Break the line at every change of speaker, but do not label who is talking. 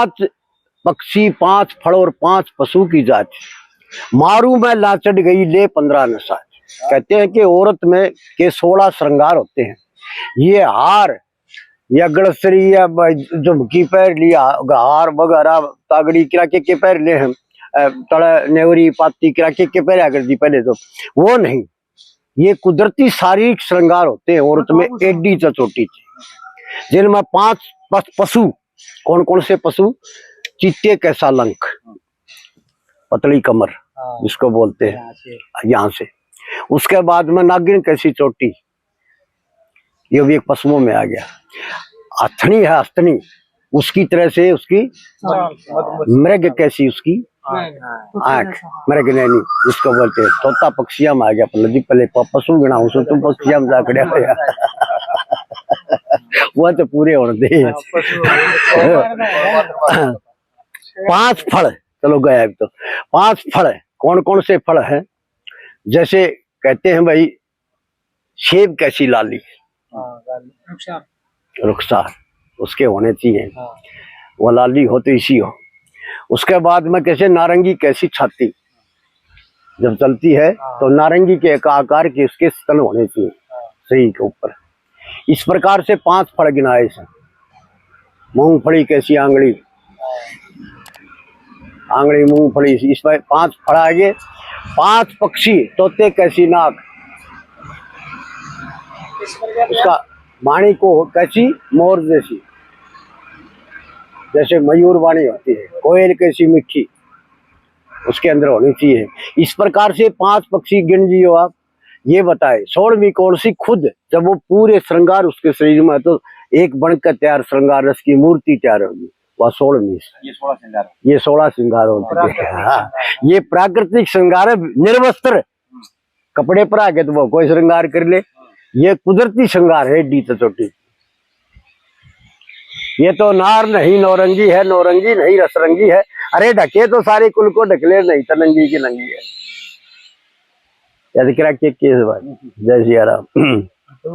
5 पक्षी 5 फल और 5 पशु की जात, मारू मैं लाचड़ गई ले 15 नशा। कहते हैं कि औरत में के 16 श्रृंगार होते हैं। ये हार या गड़सरी या झुमकी पैर लिया, हार वगैरह तागड़ी किरा के पैर ले हम, तड़ा नेवरी पाती किरा के पैर कर दी पहले तो वो नहीं, ये कुदरती शारीरिक श्रृंगार होते हैं औरत में एडी चोटी, जिनमें 5 पशु। कौन कौन से पशु? चीते कैसा लंक, पतली कमर जिसको बोलते हैं यहाँ से। उसके बाद में नागिन कैसी चोटी, ये भी एक पशुओं में आ गया। हथनी है, हस्तनी उसकी तरह से उसकी। मृग कैसी उसकी आंख, मृग नैनी जिसको बोलते हैं। तोता पक्षिया में आ गया, पहले पशु गिना उसे तुम पक्षिया में जा खड़े हो वो तो पूरे होने दे। 5 फल, चलो गया तो 5 फल है। कौन कौन से फल हैं? जैसे कहते हैं भाई सेब कैसी लाली, रुखसार उसके होने चाहिए, वो लाली हो तो इसी हो। उसके बाद में कैसे नारंगी कैसी छाती, जब चलती है तो नारंगी के आकार के उसके स्तन होने चाहिए सही के ऊपर। इस प्रकार से 5 फल गिनाए से। मूंगफली कैसी आंगली, आंगली मूंगफली, इस पर 5 फल आगे। 5 पक्षी, तोते कैसी नाक, उसका वाणी को कैसी मोर जैसी, जैसे मयूर वाणी होती है। कोयल कैसी मीठी, उसके अंदर होनी चाहिए। इस प्रकार से 5 पक्षी गिन जियो आप। ये बताए 16वीं कौन सी? खुद जब वो पूरे श्रृंगार उसके शरीर में है तो एक बनकर तैयार श्रृंगार रस की मूर्ति तैयार होगी, वह 16वीं। ये 16 श्रृंगार होते हैं। हाँ, ये प्राकृतिक श्रृंगार है, निर्वस्त्र कपड़े पर आके तो वो कोई श्रृंगार कर ले। ये कुदरती श्रृंगार है डी चोटी। ये तो नार नहीं नौरंगी है, नौरंगी नहीं रसरंगी है। अरे ढके तो सारे कुल को ढकले, नहीं तो नंगी की नंगी है। जय श्री राम।